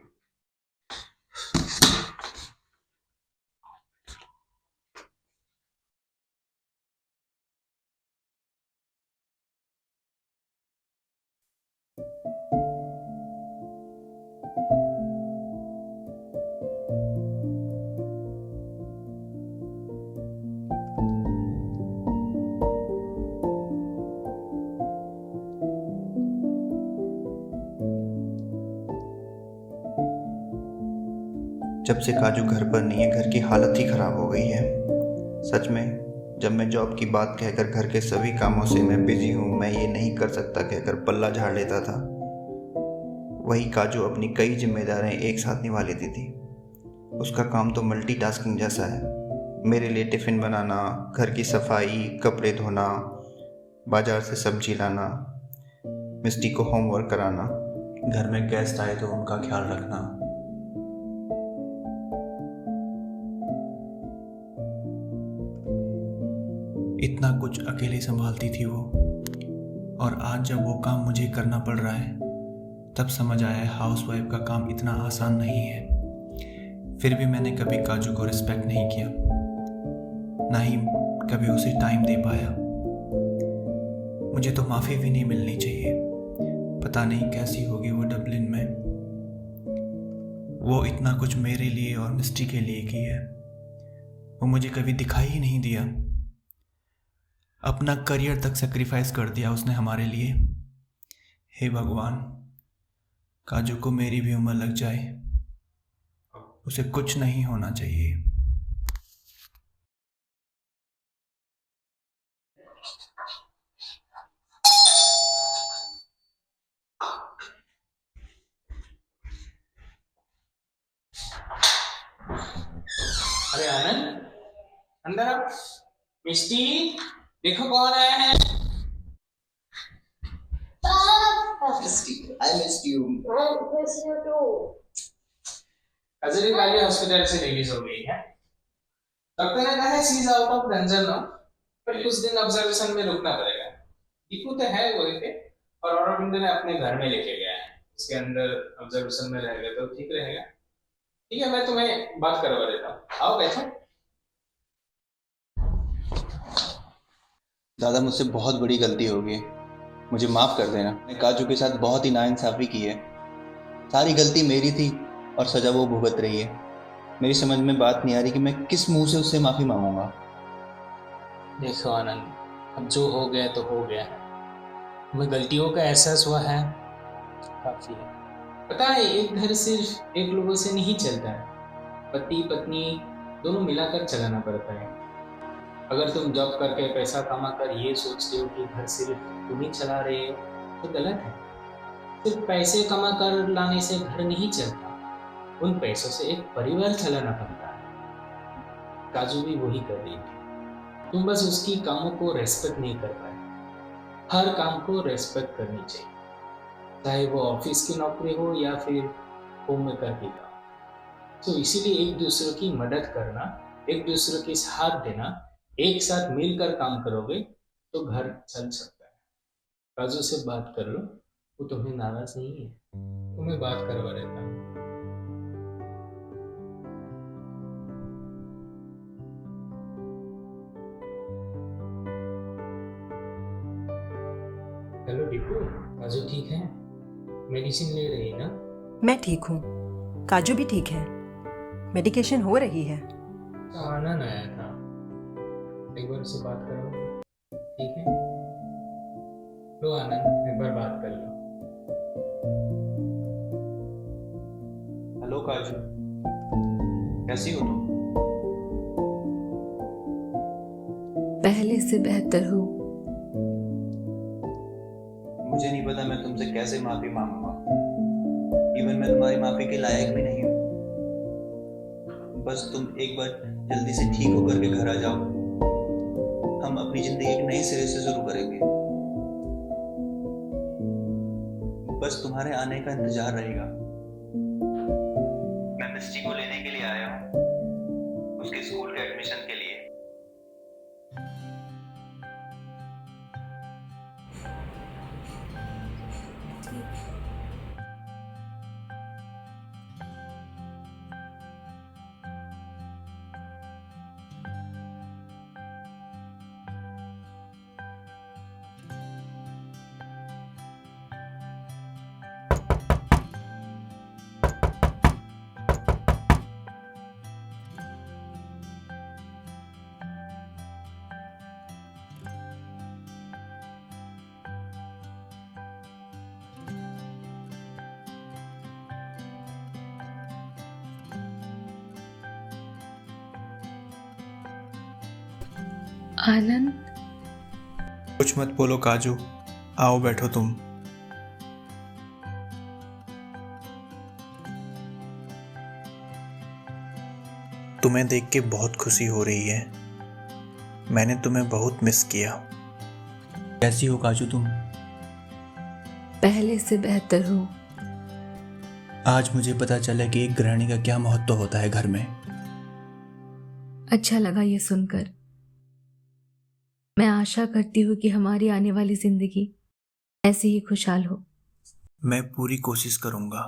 [SPEAKER 2] जब से काजू घर पर नहीं है, घर की हालत ही खराब हो गई है। सच में, जब मैं जॉब की बात कहकर घर के सभी कामों से मैं बिजी हूँ, मैं ये नहीं कर सकता कहकर पल्ला झाड़ लेता था, वही काजू अपनी कई जिम्मेदारियां एक साथ निभा लेती थी। उसका काम तो मल्टीटास्किंग जैसा है। मेरे लिए टिफ़िन बनाना, घर की सफाई, कपड़े धोना, बाजार से सब्जी लाना, मिस्टी को होमवर्क कराना, घर में गेस्ट आए तो उनका ख्याल रखना। इतना कुछ अकेले संभालती थी वो, और आज जब वो काम मुझे करना पड़ रहा है तब समझ आया है हाउसवाइफ का काम इतना आसान नहीं है। फिर भी मैंने कभी काजू को रिस्पेक्ट नहीं किया, ना ही कभी उसे टाइम दे पाया। मुझे तो माफ़ी भी नहीं मिलनी चाहिए। पता नहीं कैसी होगी वो डबलिन में। वो इतना कुछ मेरे लिए और मिस्टी के लिए की है, वो मुझे कभी दिखाई ही नहीं दिया। अपना करियर तक सेक्रीफाइस कर दिया उसने हमारे लिए। हे भगवान, काजू को मेरी भी उम्र लग जाए, उसे कुछ नहीं होना चाहिए।
[SPEAKER 12] अरे आनंद, अंदर आ। मिस्टी, देखो कौन आया है।
[SPEAKER 5] I missed you.
[SPEAKER 15] I miss you too.
[SPEAKER 12] Kajri वाली हॉस्पिटल से रिलीज हो गई है। डॉक्टर ने कहा है she is out of danger now, पर कुछ दिन ऑब्जर्वेशन में रुकना पड़ेगा। दीपू तो है वहीं पे, और औरविंद ने अपने घर में लेके गया है, उसके अंदर ऑब्जर्वेशन में रहेगा तो ठीक रहेगा। ठीक है, मैं तुम्हें बात करवा देता हूँ, आओ बैठो।
[SPEAKER 2] दादा, मुझसे बहुत बड़ी गलती हो गई, मुझे माफ़ कर देना। मैंने काजू के साथ बहुत ही नाइंसाफ़ी की है। सारी गलती मेरी थी और सज़ा वो भुगत रही है। मेरी समझ में बात नहीं आ रही कि मैं किस मुंह से उससे माफ़ी मांगूंगा।
[SPEAKER 12] देखो आनंद, अब जो हो गया तो हो गया है। तुम्हें गलतियों का एहसास हुआ है, काफ़ी है। पता है, एक घर सिर्फ एक लोगों से नहीं चलता है, पति पत्नी दोनों मिलाकर चलाना पड़ता है। अगर तुम जॉब करके पैसा कमा कर ये सोचते हो कि घर सिर्फ तुम ही चला रहे हो तो गलत है। सिर्फ पैसे कमा कर लाने से घर नहीं चलता, उन पैसों से एक परिवार चलाना पड़ता है। काजू भी वही कर रही थी, तुम बस उसकी कामों को रेस्पेक्ट नहीं कर पाए। हर काम को रेस्पेक्ट करनी चाहिए, चाहे वो ऑफिस की नौकरी हो या फिर होम में करके काम। तो इसीलिए एक दूसरे की मदद करना, एक दूसरे के साथ देना, एक साथ मिलकर काम करोगे तो घर चल सकता है। काजू से बात कर लो, वो तुम्हें नाराज नहीं है, तुम्हें बात करवा देता हूँ। हेलो दीपू, काजू ठीक है? मेडिसिन ले रही है ना?
[SPEAKER 10] मैं ठीक हूँ, काजू भी ठीक है, मेडिकेशन हो रही है।
[SPEAKER 12] आनंद आया था, एक बार उससे बात करो, ठीक है? लो आनंद, एक बार बात कर लो।
[SPEAKER 2] हेलो काजू, कैसी हो तुम?
[SPEAKER 3] पहले से बेहतर हूँ।
[SPEAKER 2] मुझे नहीं पता मैं तुमसे कैसे माफी मांगूंगा। इवन मैं तुम्हारी माफी के लायक भी नहीं हूँ। बस तुम एक बार जल्दी से ठीक होकर के घर आ जाओ, हम अपनी जिंदगी एक नए सिरे से शुरू करेंगे। बस तुम्हारे आने का इंतजार रहेगा। मैं मिस्टी को लेने के लिए आया हूँ, उसके स्कूल के एडमिशन के लिए।
[SPEAKER 3] आनंद,
[SPEAKER 2] कुछ मत बोलो काजू, आओ बैठो तुम। तुम्हें देख के बहुत खुशी हो रही है। मैंने तुम्हें बहुत मिस किया। कैसी हो काजू तुम?
[SPEAKER 3] पहले से बेहतर हूँ।
[SPEAKER 2] आज मुझे पता चला कि एक गृहिणी का क्या महत्व होता है घर में।
[SPEAKER 3] अच्छा लगा ये सुनकर। मैं आशा करती हूँ कि हमारी आने वाली जिंदगी ऐसी ही खुशहाल हो।
[SPEAKER 2] मैं पूरी कोशिश करूंगा।